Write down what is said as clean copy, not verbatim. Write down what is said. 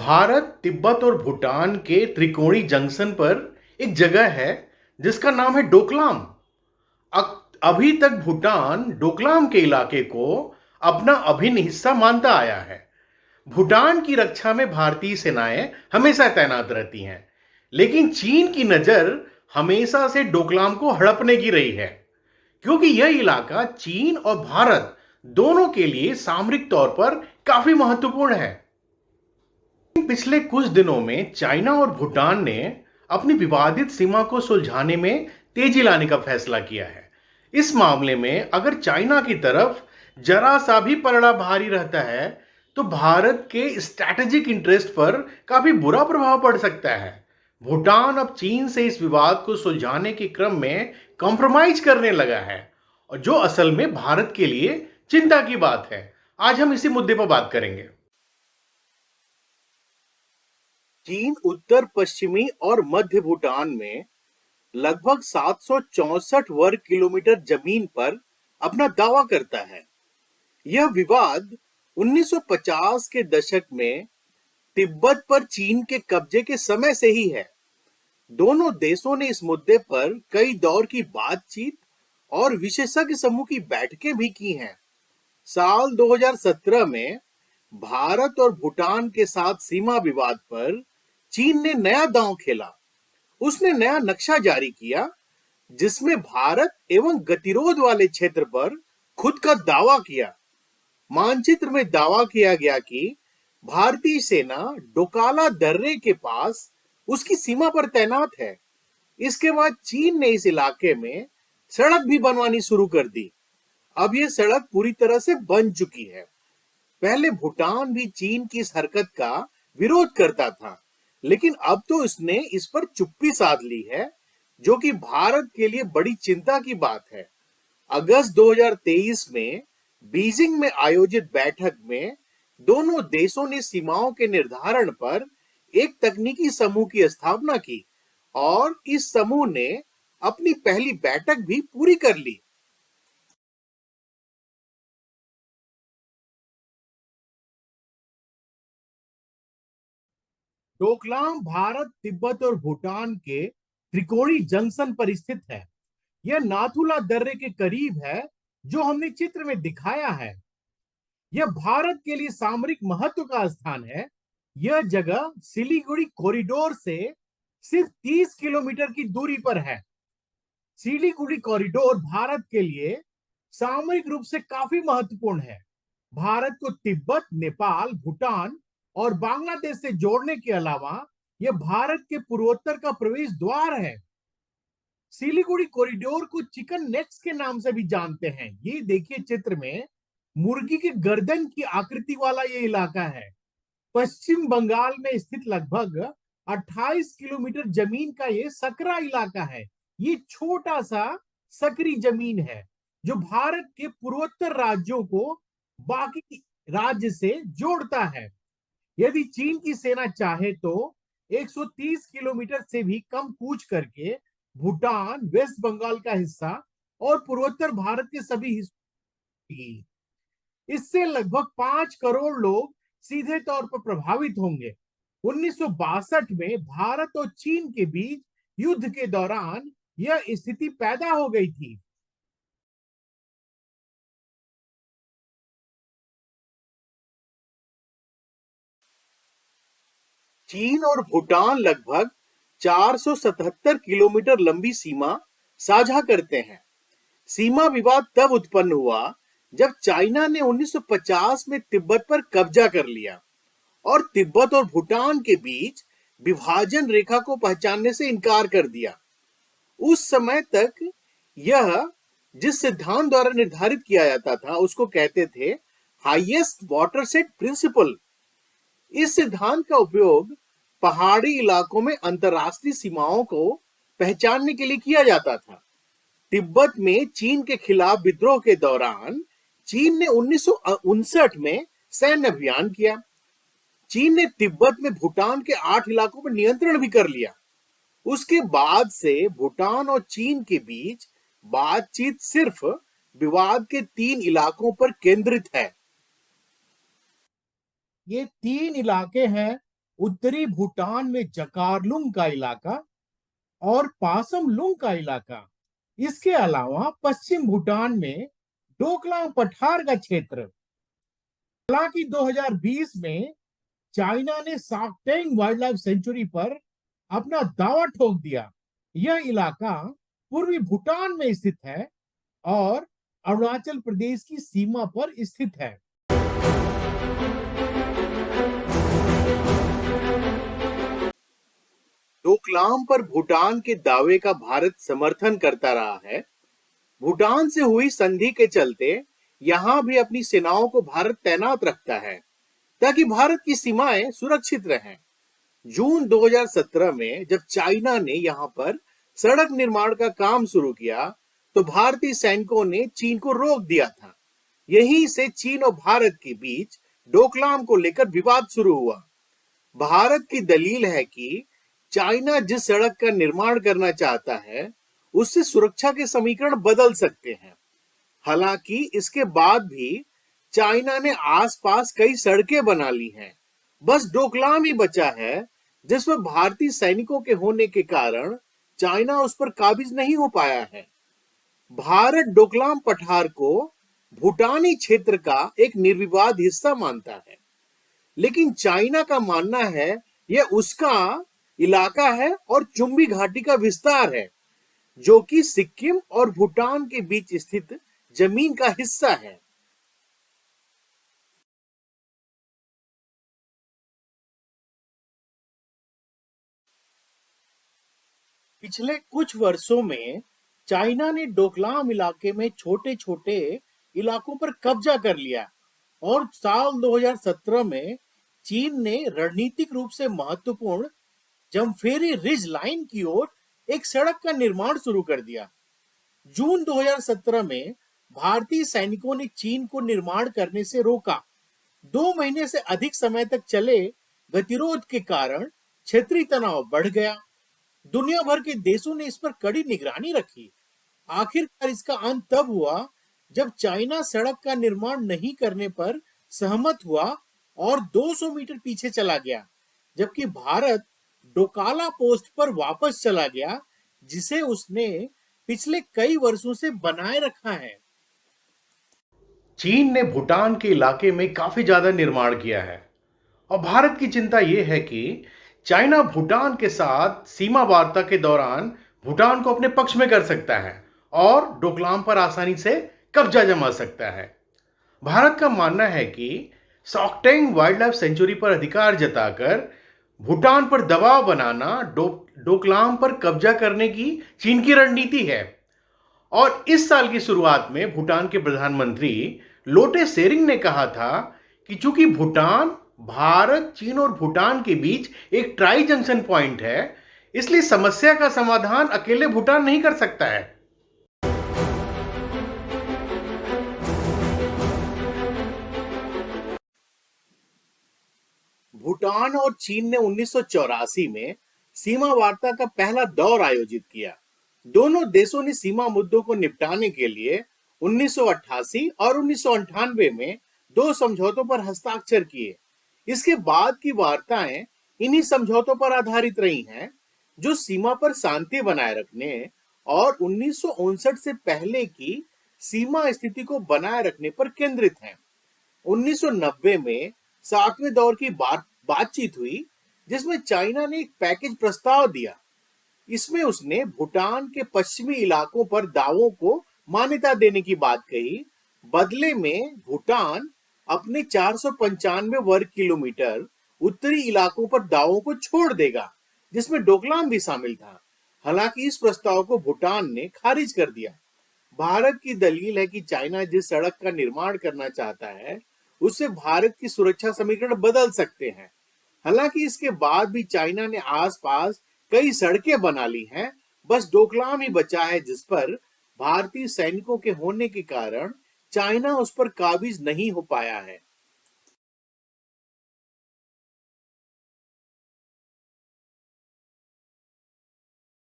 भारत, तिब्बत और भूटान के त्रिकोणी जंक्शन पर एक जगह है जिसका नाम है डोकलाम। अभी तक भूटान डोकलाम के इलाके को अपना अभिन्न हिस्सा मानता आया है। भूटान की रक्षा में भारतीय सेनाएं हमेशा तैनात रहती हैं, लेकिन चीन की नजर हमेशा से डोकलाम को हड़पने की रही है, क्योंकि यह इलाका चीन और भारत दोनों के लिए सामरिक तौर पर काफी महत्वपूर्ण है। पिछले कुछ दिनों में चाइना और भूटान ने अपनी विवादित सीमा को सुलझाने में तेजी लाने का फैसला किया है। इस मामले में अगर चाइना की तरफ जरा सा भी पलड़ा भारी रहता है तो भारत के स्ट्रैटेजिक इंटरेस्ट पर काफी बुरा प्रभाव पड़ सकता है। भूटान अब चीन से इस विवाद को सुलझाने के क्रम में कॉम्प्रोमाइज करने लगा है, और जो असल में भारत के लिए चिंता की बात है। आज हम इसी मुद्दे पर बात करेंगे। चीन उत्तर पश्चिमी और मध्य भूटान में लगभग 764 वर्ग किलोमीटर जमीन पर अपना दावा करता है। यह विवाद 1950 के दशक में तिब्बत पर चीन के कब्जे के समय से ही है। दोनों देशों ने इस मुद्दे पर कई दौर की बातचीत और विशेषज्ञ समूह की बैठकें भी की हैं। साल 2017 में भारत और भूटान के साथ सीमा विवाद पर चीन ने नया दांव खेला। उसने नया नक्शा जारी किया जिसमें भारत एवं गतिरोध वाले क्षेत्र पर खुद का दावा किया। मानचित्र में दावा किया गया कि भारतीय सेना डोकाला दर्रे के पास उसकी सीमा पर तैनात है। इसके बाद चीन ने इस इलाके में सड़क भी बनवानी शुरू कर दी। अब यह सड़क पूरी तरह से बन चुकी है। पहले भूटान भी चीन की इस हरकत का विरोध करता था, लेकिन अब तो इसने इस पर चुप्पी साध ली है, जो कि भारत के लिए बड़ी चिंता की बात है। अगस्त 2023 में बीजिंग में आयोजित बैठक में दोनों देशों ने सीमाओं के निर्धारण पर एक तकनीकी समूह की स्थापना की, और इस समूह ने अपनी पहली बैठक भी पूरी कर ली। डोकलाम भारत, तिब्बत और भूटान के त्रिकोणी जंक्शन पर स्थित है। यह नाथुला दर्रे के करीब है, जो हमने चित्र में दिखाया है। यह भारत के लिए सामरिक महत्व का स्थान है। यह जगह सिलीगुड़ी कॉरिडोर से सिर्फ 30 किलोमीटर की दूरी पर है। सिलीगुड़ी कॉरिडोर भारत के लिए सामरिक रूप से काफी महत्वपूर्ण है। भारत को तिब्बत, नेपाल, भूटान और बांग्लादेश से जोड़ने के अलावा यह भारत के पूर्वोत्तर का प्रवेश द्वार है। सिलीगुड़ी कॉरिडोर को चिकन नेक्स के नाम से भी जानते हैं। ये देखिए चित्र में, मुर्गी के गर्दन की आकृति वाला ये इलाका है। पश्चिम बंगाल में स्थित लगभग 28 किलोमीटर जमीन का ये सकरा इलाका है। ये छोटा सा सकरी जमीन है जो भारत के पूर्वोत्तर राज्यों को बाकी राज्य से जोड़ता है। यदि चीन की सेना चाहे तो 130 किलोमीटर से भी कम कूच करके भूटान, वेस्ट बंगाल का हिस्सा और पूर्वोत्तर भारत के सभी हिस्सों, इससे लगभग 5 करोड़ लोग सीधे तौर पर प्रभावित होंगे। 1962 में भारत और चीन के बीच युद्ध के दौरान यह स्थिति पैदा हो गई थी। चीन और भूटान लगभग 477 किलोमीटर लंबी सीमा साझा करते हैं। सीमा विवाद तब उत्पन्न हुआ जब चाइना ने 1950 में तिब्बत पर कब्जा कर लिया और तिब्बत और भूटान के बीच विभाजन रेखा को पहचानने से इनकार कर दिया। उस समय तक यह जिस सिद्धांत द्वारा निर्धारित किया जाता था उसको कहते थे हाईएस्ट वाटरशेड प्रिंसिपल। इस सिद्धांत का उपयोग पहाड़ी इलाकों में अंतरराष्ट्रीय सीमाओं को पहचानने के लिए किया जाता था। तिब्बत में चीन के खिलाफ विद्रोह के दौरान चीन ने 1959 में सैन्य अभियान किया। चीन ने तिब्बत में भूटान के 8 इलाकों पर नियंत्रण भी कर लिया। उसके बाद से भूटान और चीन के बीच बातचीत सिर्फ विवाद के 3 इलाकों पर केंद्रित है। ये 3 इलाके हैं उत्तरी भूटान में जकारलुंग का इलाका और पासमलुंग का इलाका, इसके अलावा पश्चिम भूटान में डोकलाम पठार का क्षेत्र। हालांकि 2020 में चाइना ने साक्टेंग वाइल्ड लाइफ सेंचुरी पर अपना दावा ठोक दिया। यह इलाका पूर्वी भूटान में स्थित है और अरुणाचल प्रदेश की सीमा पर स्थित है। डोकलाम पर भूटान के दावे का भारत समर्थन करता रहा है। भूटान से हुई संधि के चलते यहां भी अपनी सेनाओं को भारत तैनात रखता है ताकि भारत की सीमाएं सुरक्षित रहें। जून 2017 में जब चाइना ने यहां पर सड़क निर्माण का काम शुरू किया तो भारतीय सैनिकों ने चीन को रोक दिया था। यहीं से चीन और भारत के बीच डोकलाम को लेकर विवाद शुरू हुआ। भारत की दलील है कि चाइना जिस सड़क का निर्माण करना चाहता है उससे सुरक्षा के समीकरण बदल सकते हैं। हालांकि इसके बाद भी चाइना ने आसपास कई सड़कें बना ली हैं। बस डोकलाम ही बचा है जिस पर भारतीय सैनिकों के होने के कारण चाइना उस पर काबिज नहीं हो पाया है। भारत डोकलाम पठार को भूटानी क्षेत्र का एक निर्विवाद हिस्सा मानता है, लेकिन चाइना का मानना है यह उसका इलाका है और चुम्बी घाटी का विस्तार है जो कि सिक्किम और भूटान के बीच स्थित जमीन का हिस्सा है। पिछले कुछ वर्षों में चाइना ने डोकलाम इलाके में छोटे छोटे इलाकों पर कब्जा कर लिया और साल 2017 में चीन ने रणनीतिक रूप से महत्वपूर्ण जमफेरी रिज लाइन की ओर एक सड़क का निर्माण शुरू कर दिया। जून 2017 में भारतीय सैनिकों ने चीन को निर्माण करने से रोका। 2 महीने से अधिक समय तक चले गतिरोध के कारण क्षेत्रीय तनाव बढ़ गया। दुनिया भर के देशों ने इस पर कड़ी निगरानी रखी। आखिरकार इसका अंत तब हुआ जब चाइना सड़क का निर्माण नहीं करने पर सहमत हुआ और 200 मीटर पीछे चला गया, जबकि भारत डोकाला पोस्ट पर वापस चला गया जिसे उसने पिछले कई वर्षों से बनाए रखा है। चीन ने भूटान के इलाके में काफी ज्यादा निर्माण किया है और भारत की चिंता यह है कि चाइना भूटान के साथ सीमा वार्ता के दौरान भूटान को अपने पक्ष में कर सकता है और डोकलाम पर आसानी से कब्जा जमा सकता है। भारत का मानना है कि सॉक्टेंग वाइल्ड लाइफ सेंचुरी पर अधिकार जताकर भूटान पर दबाव बनाना डोकलाम पर कब्जा करने की चीन की रणनीति है। और इस साल की शुरुआत में भूटान के प्रधानमंत्री लोटे शेरिंग ने कहा था कि चूंकि भूटान भारत, चीन और भूटान के बीच एक ट्राई जंक्शन पॉइंट है, इसलिए समस्या का समाधान अकेले भूटान नहीं कर सकता है। भूटान और चीन ने 1984 में सीमा वार्ता का पहला दौर आयोजित किया। दोनों देशों ने सीमा मुद्दों को निपटाने के लिए 1988 और 1998 में 2 समझौतों पर हस्ताक्षर किए। इसके बाद की वार्ताएं इन्हीं समझौतों पर आधारित रही हैं, जो सीमा पर शांति बनाए रखने और 1959 से पहले की सीमा स्थिति को बनाए रखने पर केंद्रित हैं। 1990 में 7वें दौर की बातचीत हुई जिसमें चाइना ने एक पैकेज प्रस्ताव दिया। इसमें उसने भूटान के पश्चिमी इलाकों पर दावों को मान्यता देने की बात कही। बदले में भूटान अपने 495 वर्ग किलोमीटर उत्तरी इलाकों पर दावों को छोड़ देगा, जिसमें डोकलाम भी शामिल था। हालांकि इस प्रस्ताव को भूटान ने खारिज कर दिया। भारत की दलील है कि चाइना जिस सड़क का निर्माण करना चाहता है उससे भारत की सुरक्षा समीकरण बदल सकते हैं। हालांकि इसके बाद भी चाइना ने आसपास कई सड़कें बना ली हैं, बस डोकलाम ही बचा है जिस पर भारतीय सैनिकों के होने के कारण चाइना उस पर काबिज नहीं हो पाया है।